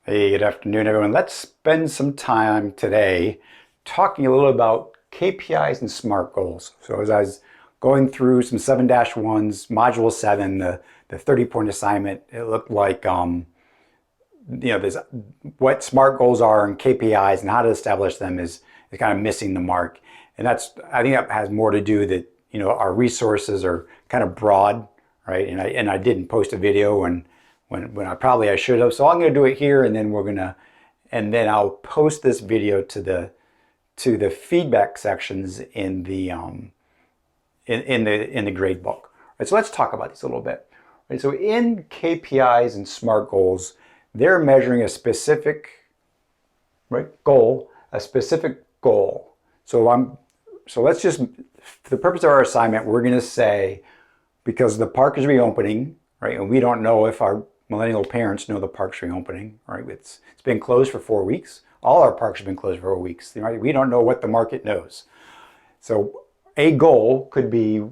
Hey, good afternoon, everyone. Let's spend some time today talking a little about KPIs and SMART goals. So as I was going through some 7-1s, Module 7, the 30-point assignment, it looked like, there's what SMART goals are and KPIs and how to establish them is kind of missing the mark. And I think that has more to do that, our resources are kind of broad, right? And I didn't post a video when I should have. So I'm going to do it here, and then I'll post this video to the feedback sections in the grade book. Right, so let's talk about these a little bit. Right, so in KPIs and SMART goals, they're measuring a specific goal. So let's just, for the purpose of our assignment, we're going to say, because the park is reopening, right, and we don't know if our millennial parents know the park's reopening, right? It's been closed for 4 weeks. All our parks have been closed for 4 weeks, right? We don't know what the market knows. So a goal could be,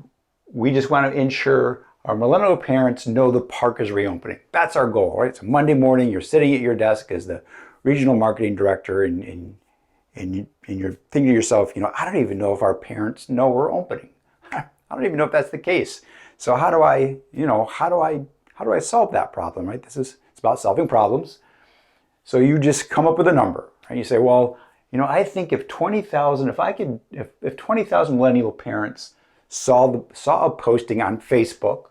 we just want to ensure our millennial parents know the park is reopening. That's our goal, right? So Monday morning, you're sitting at your desk as the regional marketing director, and you're thinking to yourself, I don't even know if our parents know we're opening. I don't even know if that's the case. So how do I solve that problem, right? It's about solving problems. So you just come up with a number, right? You say, well, I think if 20,000 millennial parents saw a posting on Facebook,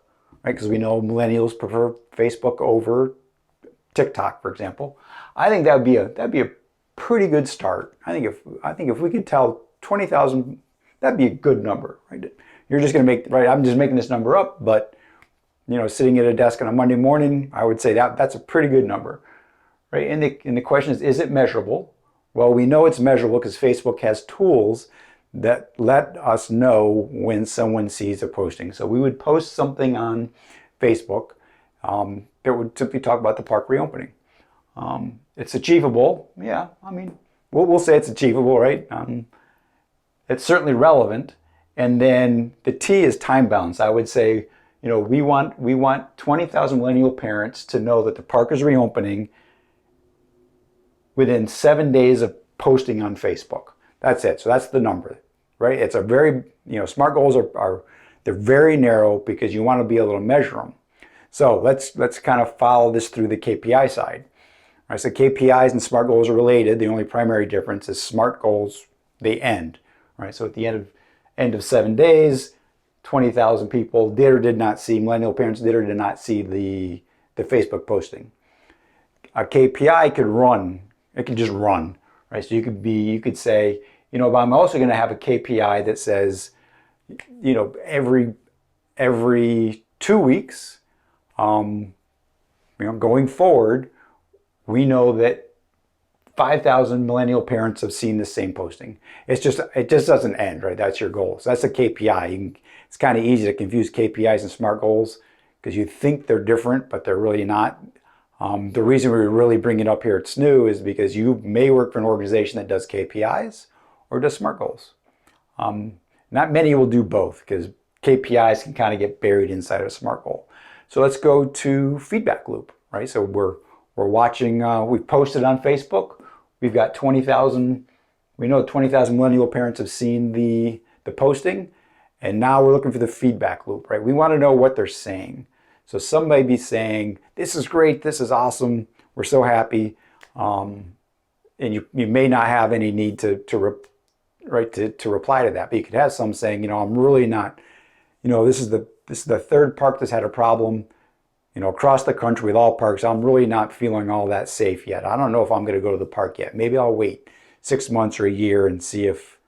right? Because we know millennials prefer Facebook over TikTok, for example. I think that'd be a pretty good start. I think if we could tell 20,000, that'd be a good number, right? You're just going to make, right? I'm just making this number up, but sitting at a desk on a Monday morning, I would say that's a pretty good number, right? And the question is it measurable? Well, we know it's measurable because Facebook has tools that let us know when someone sees a posting. So we would post something on Facebook that would simply talk about the park reopening. It's achievable. Yeah, I mean, we'll say it's achievable, right? It's certainly relevant. And then the T is time bound. So I would say, we want 20,000 millennial parents to know that the park is reopening within 7 days of posting on Facebook. That's it. So that's the number, right? It's a very, SMART goals they're very narrow because you want to be able to measure them. So let's kind of follow this through the KPI side. All right, so KPIs and SMART goals are related. The only primary difference is SMART goals, they end, right? So at the end of 7 days, 20,000 people did or did not see, millennial parents did or did not see the Facebook posting. A KPI could run, it can just run, right? So you could say, but I'm also going to have a KPI that says, every 2 weeks, going forward, we know that 5,000 millennial parents have seen the same posting. It just doesn't end, right? That's your goal. So that's a KPI. It's kind of easy to confuse KPIs and SMART goals because you think they're different, but they're really not. The reason we really bring it up here at SNU is because you may work for an organization that does KPIs or does SMART goals. Not many will do both because KPIs can kind of get buried inside of a SMART goal. So let's go to feedback loop, right? So we're watching, we've posted on Facebook. We've got 20,000, we know 20,000 millennial parents have seen the posting, and now we're looking for the feedback loop, right? We want to know what they're saying. So some may be saying, this is great, this is awesome, we're so happy, and you may not have any need to reply to that, but you could have some saying, I'm really not, this is the third park that's had a problem, across the country with all parks. I'm really not feeling all that safe yet. I don't know if I'm going to go to the park yet. Maybe I'll wait 6 months or a year and see if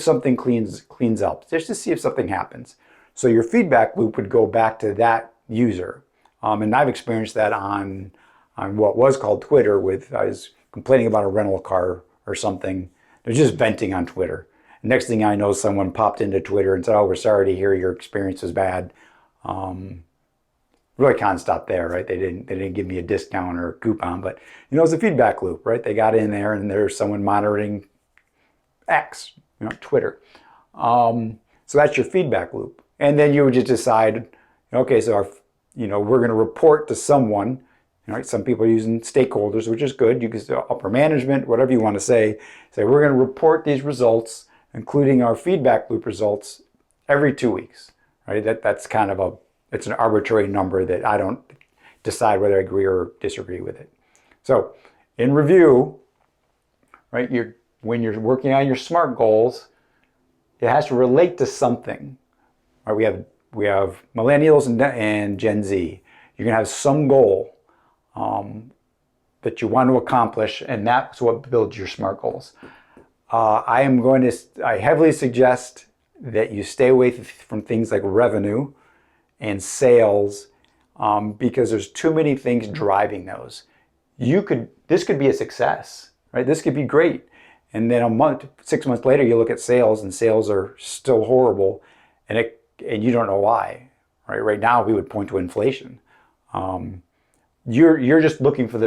something cleans up, just to see if something happens. So your feedback loop would go back to that user. And I've experienced that on what was called Twitter I was complaining about a rental car or something. They're just venting on Twitter. Next thing I know, someone popped into Twitter and said, oh, we're sorry to hear your experience was bad. Really can't stop there, right? They didn't give me a discount or a coupon, but it's a feedback loop, right? They got in there and there's someone monitoring X, Twitter. So that's your feedback loop. And then you would just decide, okay, so we're going to report to someone Right? Some people are using stakeholders, which is good. You can say upper management, whatever you want to say. Say we're going to report these results, including our feedback loop results, every 2 weeks. Right? That's kind of it's an arbitrary number that I don't decide whether I agree or disagree with it. So, in review, right? When you're working on your SMART goals, it has to relate to something. Right? We have millennials and Gen Z. You're going to have some goal that you want to accomplish, and that's what builds your SMART goals. I heavily suggest that you stay away from things like revenue and sales because there's too many things driving those. This could be a success, right? This could be great. And then 6 months later, you look at sales and sales are still horrible and you don't know why, right? Right now, we would point to inflation. You're just looking for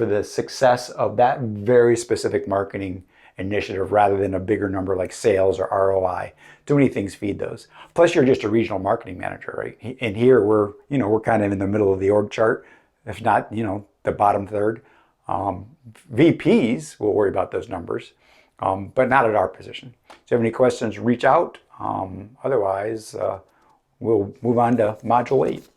the success of that very specific marketing initiative rather than a bigger number like sales or ROI. Too many things feed those. Plus, you're just a regional marketing manager, right? And here we're kind of in the middle of the org chart, if not the bottom third. VPs will worry about those numbers, but not at our position. If you have any questions, reach out. Otherwise, we'll move on to Module 8.